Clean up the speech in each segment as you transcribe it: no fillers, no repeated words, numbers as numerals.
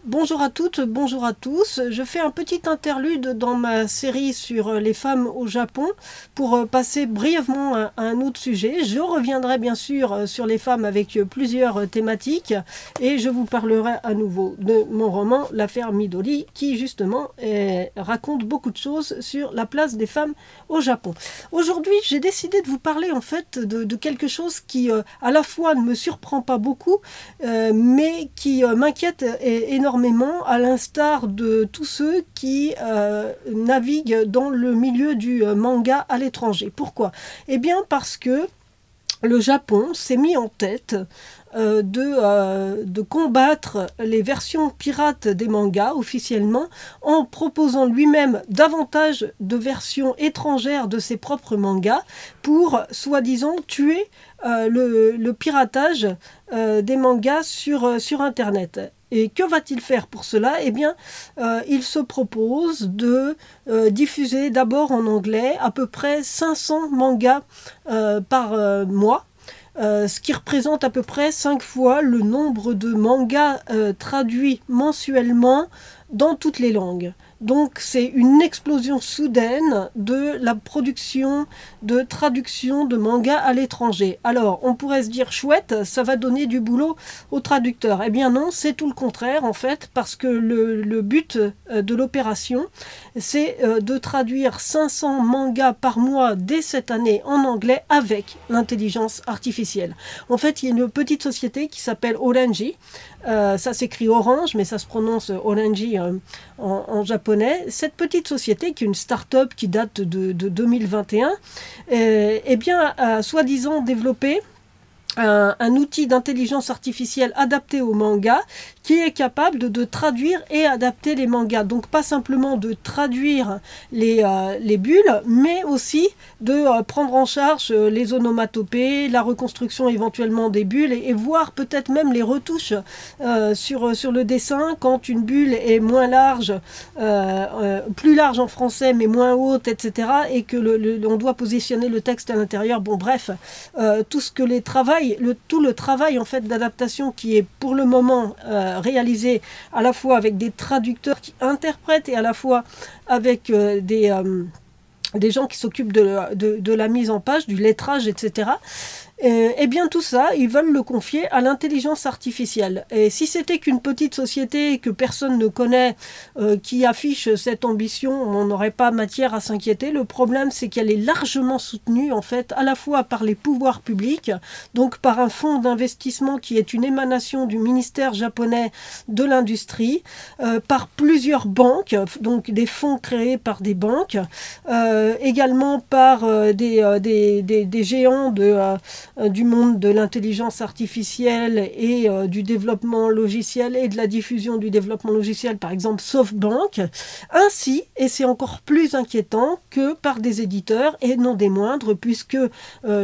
Bonjour à toutes, bonjour à tous. Je fais un petit interlude dans ma série sur les femmes au Japon pour passer brièvement à un autre sujet. Je reviendrai bien sûr sur les femmes avec plusieurs thématiques et je vous parlerai à nouveau de mon roman L'affaire Midori qui justement raconte beaucoup de choses sur la place des femmes au Japon. Aujourd'hui, j'ai décidé de vous parler en fait de quelque chose qui à la fois ne me surprend pas beaucoup mais qui m'inquiète énormément, à l'instar de tous ceux qui naviguent dans le milieu du manga à l'étranger. Pourquoi? Eh bien parce que le Japon s'est mis en tête de combattre les versions pirates des mangas officiellement en proposant lui-même davantage de versions étrangères de ses propres mangas pour soi-disant tuer le piratage des mangas sur Internet. Et que va-t-il faire pour cela? Eh bien, il se propose de diffuser d'abord en anglais à peu près 500 mangas par mois. Ce qui représente à peu près 5 fois le nombre de mangas traduits mensuellement dans toutes les langues. Donc c'est une explosion soudaine de la production de traduction de mangas à l'étranger. Alors on pourrait se dire chouette, ça va donner du boulot aux traducteurs. Eh bien non, c'est tout le contraire en fait, parce que le but de l'opération, c'est de traduire 500 mangas par mois dès cette année en anglais avec l'intelligence artificielle. En fait, il y a une petite société qui s'appelle Orangi. Ça s'écrit Orange, mais ça se prononce Orangi en japonais. Cette petite société, qui est une start-up qui date de 2021, eh bien, a soi-disant développé un outil d'intelligence artificielle adapté au manga qui est capable de traduire et adapter les mangas. Donc pas simplement de traduire les bulles, mais aussi de prendre en charge les onomatopées, la reconstruction éventuellement des bulles et voir peut-être même les retouches sur le dessin quand une bulle est moins large, plus large en français mais moins haute, etc. et que on doit positionner le texte à l'intérieur. Bon bref, tout le travail en fait d'adaptation qui est pour le moment réalisé à la fois avec des traducteurs qui interprètent et à la fois avec des gens qui s'occupent de la mise en page, du lettrage, etc. Eh bien tout ça, ils veulent le confier à l'intelligence artificielle. Et si c'était qu'une petite société que personne ne connaît qui affiche cette ambition, on n'aurait pas matière à s'inquiéter. Le problème, c'est qu'elle est largement soutenue en fait à la fois par les pouvoirs publics, donc par un fonds d'investissement qui est une émanation du ministère japonais de l'industrie, par plusieurs banques, donc des fonds créés par des banques, également par des géants du monde de l'intelligence artificielle et du développement logiciel et de la diffusion du développement logiciel, par exemple SoftBank, ainsi, et c'est encore plus inquiétant, que par des éditeurs, et non des moindres, puisque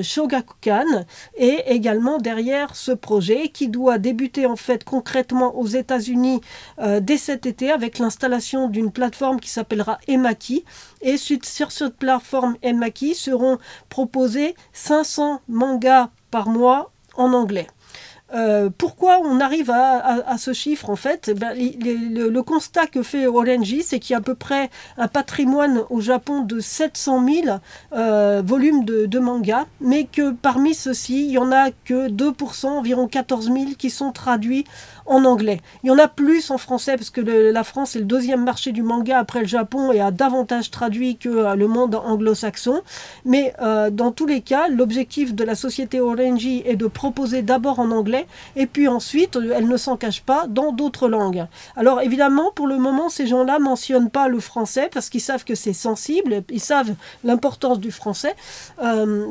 Shogakukan est également derrière ce projet qui doit débuter en fait concrètement aux États-Unis dès cet été avec l'installation d'une plateforme qui s'appellera Emaki. Et sur cette plateforme Emaki seront proposés 500 mangas par mois en anglais. Pourquoi on arrive à ce chiffre en fait? Le constat que fait Orangi, c'est qu'il y a à peu près un patrimoine au Japon de 700 000 volumes de mangas, mais que parmi ceux-ci, il n'y en a que 2%, environ 14 000 qui sont traduits en anglais. Il y en a plus en français parce que la France est le deuxième marché du manga après le Japon et a davantage traduit que le monde anglo-saxon. Mais dans tous les cas, l'objectif de la société Orangi est de proposer d'abord en anglais et puis ensuite, elle ne s'en cache pas, dans d'autres langues. Alors évidemment, pour le moment, ces gens-là ne mentionnent pas le français parce qu'ils savent que c'est sensible, ils savent l'importance du français.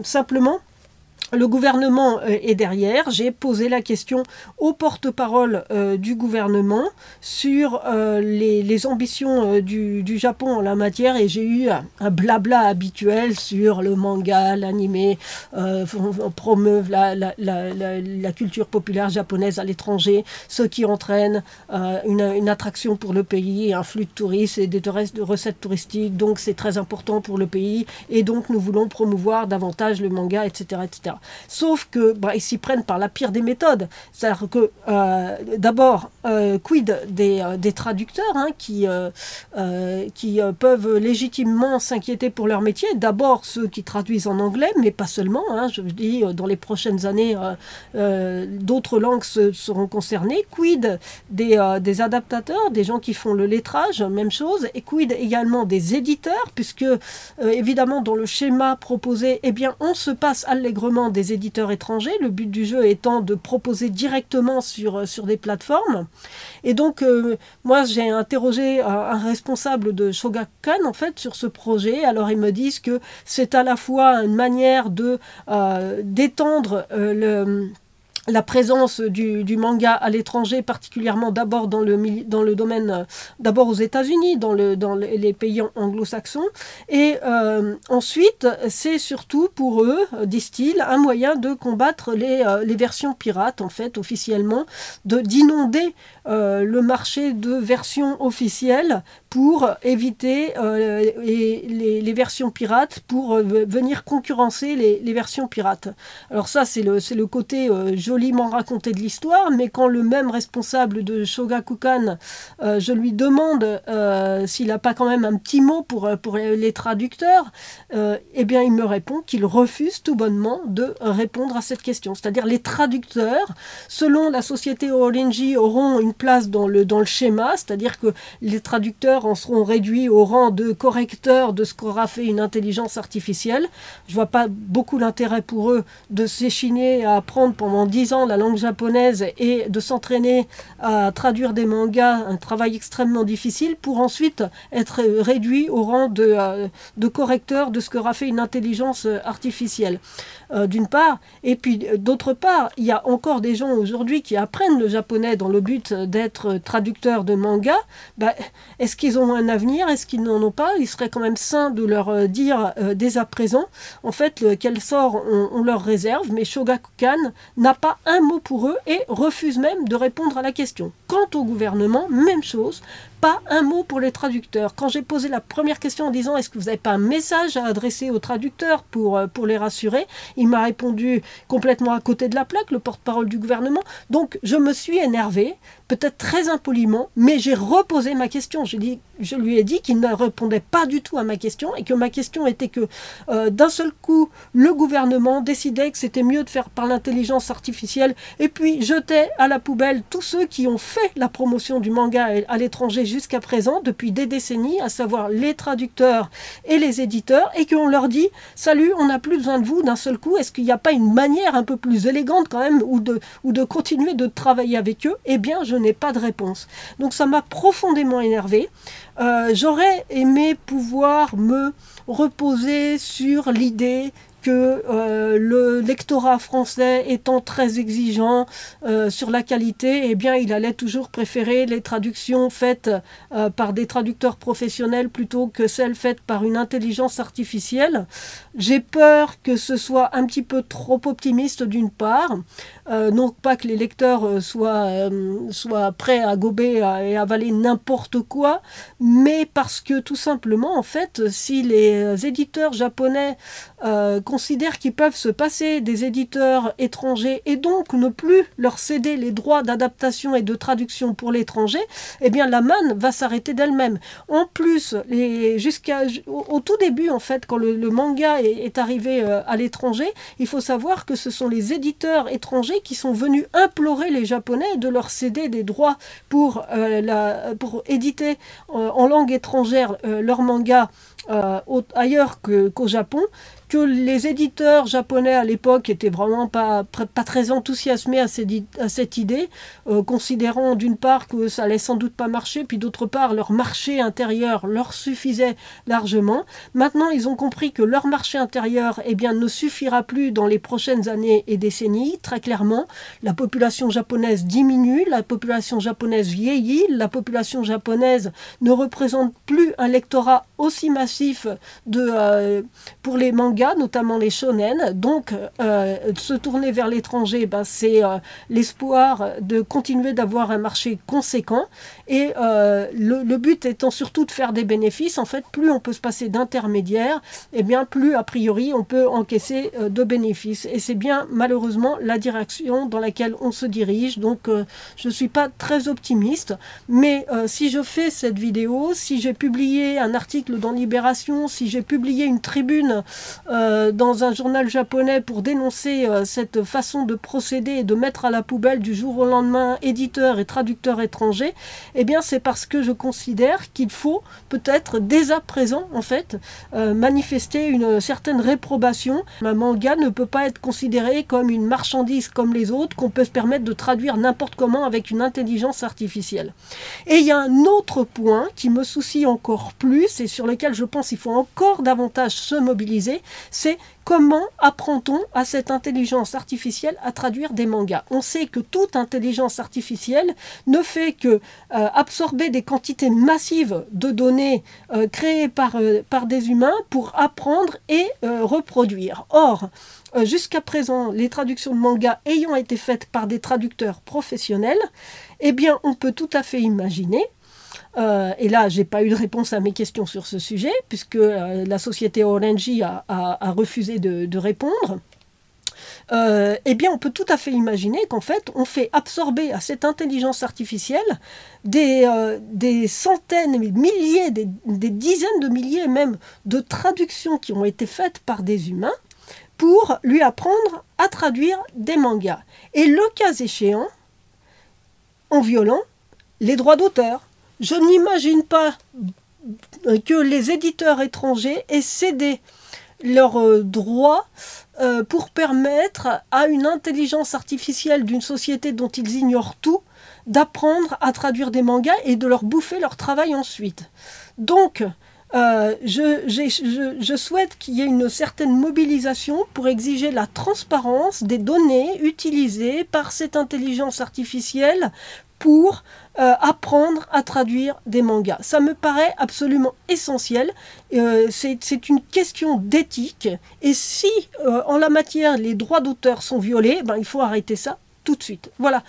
Simplement, le gouvernement est derrière. J'ai posé la question au porte-parole du gouvernement sur les ambitions du Japon en la matière et j'ai eu un blabla habituel sur le manga, l'anime, on promeuve la culture populaire japonaise à l'étranger, ce qui entraîne une attraction pour le pays, un flux de touristes et de recettes touristiques, donc c'est très important pour le pays et donc nous voulons promouvoir davantage le manga, etc. etc. etc. Sauf que ils s'y prennent par la pire des méthodes. C'est-à-dire que d'abord, quid des traducteurs qui peuvent légitimement s'inquiéter pour leur métier. D'abord ceux qui traduisent en anglais, mais pas seulement. Je dis, dans les prochaines années, d'autres langues seront concernées. Quid des adaptateurs, des gens qui font le lettrage, même chose. Et quid également des éditeurs, puisque évidemment dans le schéma proposé, on se passe allègrement des éditeurs étrangers, le but du jeu étant de proposer directement sur des plateformes. Et donc moi j'ai interrogé un responsable de Shogakukan en fait sur ce projet. Alors ils me disent que c'est à la fois une manière de d'étendre la présence du manga à l'étranger, particulièrement d'abord dans le domaine, d'abord aux États-Unis, dans les pays anglo-saxons. Et ensuite, c'est surtout pour eux, disent-ils, un moyen de combattre les versions pirates, en fait, officiellement, d'inonder le marché de versions officielles pour éviter les versions pirates, pour venir concurrencer les versions pirates. Alors ça, c'est le côté joliment raconté de l'histoire, mais quand le même responsable de Shogakukan, je lui demande s'il n'a pas quand même un petit mot pour les traducteurs, il me répond qu'il refuse tout bonnement de répondre à cette question. C'est-à-dire les traducteurs, selon la société Orenji, auront une place dans le schéma, c'est-à-dire que les traducteurs en seront réduits au rang de correcteurs de ce qu'aura fait une intelligence artificielle. Je ne vois pas beaucoup l'intérêt pour eux de s'échiner à apprendre pendant 10 ans la langue japonaise et de s'entraîner à traduire des mangas, un travail extrêmement difficile, pour ensuite être réduit au rang de correcteur de ce qu'aura fait une intelligence artificielle. D'une part, et puis d'autre part, il y a encore des gens aujourd'hui qui apprennent le japonais dans le but d'être traducteurs de manga. Est-ce qu'ils ont un avenir? Est-ce qu'ils n'en ont pas? Il serait quand même sain de leur dire dès à présent, en fait, quel sort on leur réserve, mais Shogakukan n'a pas un mot pour eux et refuse même de répondre à la question. Quant au gouvernement, même chose, pas un mot pour les traducteurs. Quand j'ai posé la première question en disant est-ce que vous n'avez pas un message à adresser aux traducteurs pour les rassurer, il m'a répondu complètement à côté de la plaque, le porte-parole du gouvernement. Donc je me suis énervée, peut-être très impoliment, mais j'ai reposé ma question. Je lui ai dit qu'il ne répondait pas du tout à ma question et que ma question était que d'un seul coup, le gouvernement décidait que c'était mieux de faire par l'intelligence artificielle et puis jetait à la poubelle tous ceux qui ont fait la promotion du manga à l'étranger jusqu'à présent, depuis des décennies, à savoir les traducteurs et les éditeurs, et qu'on leur dit « Salut, on n'a plus besoin de vous d'un seul coup, est-ce qu'il n'y a pas une manière un peu plus élégante quand même, ou de continuer de travailler avec eux ?» Eh bien, je n'ai pas de réponse. Donc ça m'a profondément énervée. J'aurais aimé pouvoir me reposer sur l'idée que le lectorat français étant très exigeant sur la qualité, il allait toujours préférer les traductions faites par des traducteurs professionnels plutôt que celles faites par une intelligence artificielle. J'ai peur que ce soit un petit peu trop optimiste d'une part, non pas que les lecteurs soient prêts à gober et avaler n'importe quoi, mais parce que tout simplement, en fait, si les éditeurs japonais considèrent qu'ils peuvent se passer des éditeurs étrangers et donc ne plus leur céder les droits d'adaptation et de traduction pour l'étranger, la manne va s'arrêter d'elle-même. En plus, au tout début, en fait, quand le manga est arrivé à l'étranger, il faut savoir que ce sont les éditeurs étrangers qui sont venus implorer les Japonais de leur céder des droits pour éditer en langue étrangère leur manga ailleurs qu'au Japon, que les éditeurs japonais à l'époque étaient vraiment pas très enthousiasmés à cette idée, considérant d'une part que ça allait sans doute pas marcher, puis d'autre part leur marché intérieur leur suffisait largement. Maintenant, ils ont compris que leur marché intérieur ne suffira plus dans les prochaines années et décennies, très clairement. La population japonaise diminue, la population japonaise vieillit, la population japonaise ne représente plus un lectorat aussi massif compulsif pour les mangas, notamment les shonen. Donc, se tourner vers l'étranger, ben, c'est l'espoir de continuer d'avoir un marché conséquent. Et le but étant surtout de faire des bénéfices. En fait, plus on peut se passer d'intermédiaires, et bien plus, a priori, on peut encaisser de bénéfices. Et c'est bien, malheureusement, la direction dans laquelle on se dirige. Donc, je ne suis pas très optimiste. Mais si je fais cette vidéo, si j'ai publié un article dans Libération, si j'ai publié une tribune dans un journal japonais pour dénoncer cette façon de procéder et de mettre à la poubelle du jour au lendemain éditeurs et traducteurs étrangers, eh bien c'est parce que je considère qu'il faut peut-être dès à présent en fait manifester une certaine réprobation. Un manga ne peut pas être considéré comme une marchandise comme les autres qu'on peut se permettre de traduire n'importe comment avec une intelligence artificielle. Et il y a un autre point qui me soucie encore plus et sur lequel je pense qu'il faut encore davantage se mobiliser, c'est comment apprend-on à cette intelligence artificielle à traduire des mangas? On sait que toute intelligence artificielle ne fait que absorber des quantités massives de données créées par des humains pour apprendre et reproduire. Or, jusqu'à présent, les traductions de mangas ayant été faites par des traducteurs professionnels, eh bien, on peut tout à fait imaginer et là, je n'ai pas eu de réponse à mes questions sur ce sujet, puisque la société Orange a refusé de répondre. Eh bien, on peut tout à fait imaginer qu'en fait, on fait absorber à cette intelligence artificielle des centaines, des milliers, des dizaines de milliers même de traductions qui ont été faites par des humains pour lui apprendre à traduire des mangas. Et le cas échéant, en violant les droits d'auteur. Je n'imagine pas que les éditeurs étrangers aient cédé leurs droits pour permettre à une intelligence artificielle d'une société dont ils ignorent tout d'apprendre à traduire des mangas et de leur bouffer leur travail ensuite. Donc, je souhaite qu'il y ait une certaine mobilisation pour exiger la transparence des données utilisées par cette intelligence artificielle pour apprendre à traduire des mangas. Ça me paraît absolument essentiel. C'est une question d'éthique. Et si, en la matière, les droits d'auteur sont violés, ben, il faut arrêter ça tout de suite. Voilà.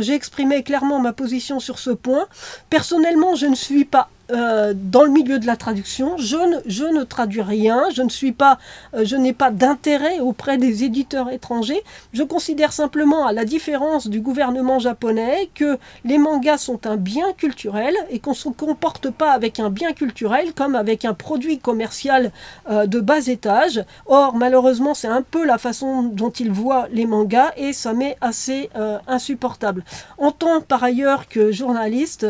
J'ai exprimé clairement ma position sur ce point. Personnellement, je ne suis pas dans le milieu de la traduction, je ne traduis rien, je n'ai pas d'intérêt auprès des éditeurs étrangers. Je considère simplement, à la différence du gouvernement japonais, que les mangas sont un bien culturel et qu'on ne se comporte pas avec un bien culturel comme avec un produit commercial de bas étage. Or, malheureusement, c'est un peu la façon dont ils voient les mangas et ça m'est assez insupportable. En tant par ailleurs que journaliste,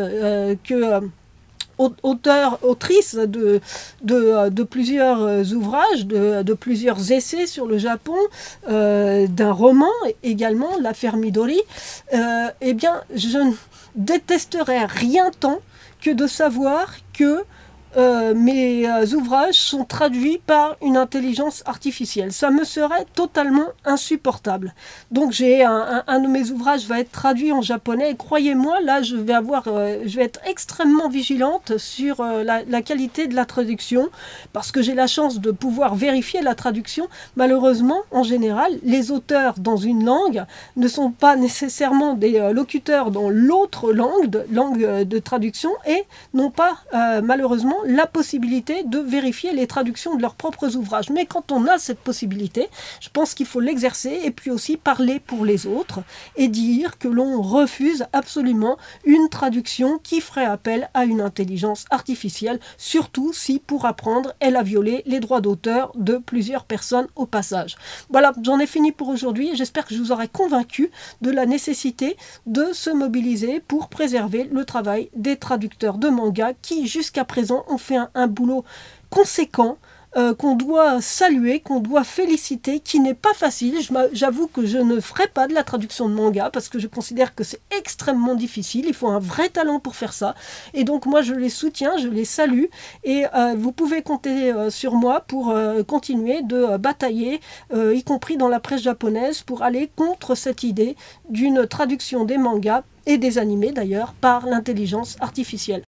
autrice de plusieurs ouvrages, de plusieurs essais sur le Japon, d'un roman également, L'affaire Midori, eh bien, je ne détesterais rien tant que de savoir que mes ouvrages sont traduits par une intelligence artificielle. Ça me serait totalement insupportable. Donc j'ai un de mes ouvrages va être traduit en japonais et croyez-moi, là je vais être extrêmement vigilante sur la qualité de la traduction parce que j'ai la chance de pouvoir vérifier la traduction. Malheureusement, en général, les auteurs dans une langue ne sont pas nécessairement des locuteurs dans l'autre langue de traduction et n'ont pas malheureusement la possibilité de vérifier les traductions de leurs propres ouvrages. Mais quand on a cette possibilité, je pense qu'il faut l'exercer et puis aussi parler pour les autres et dire que l'on refuse absolument une traduction qui ferait appel à une intelligence artificielle, surtout si pour apprendre, elle a violé les droits d'auteur de plusieurs personnes au passage. Voilà, j'en ai fini pour aujourd'hui. J'espère que je vous aurai convaincu de la nécessité de se mobiliser pour préserver le travail des traducteurs de manga qui, jusqu'à présent, ont fait un boulot conséquent, qu'on doit saluer, qu'on doit féliciter, qui n'est pas facile. J'avoue que je ne ferai pas de la traduction de manga parce que je considère que c'est extrêmement difficile. Il faut un vrai talent pour faire ça. Et donc moi je les soutiens, je les salue et vous pouvez compter sur moi pour continuer de batailler, y compris dans la presse japonaise, pour aller contre cette idée d'une traduction des mangas et des animés d'ailleurs par l'intelligence artificielle.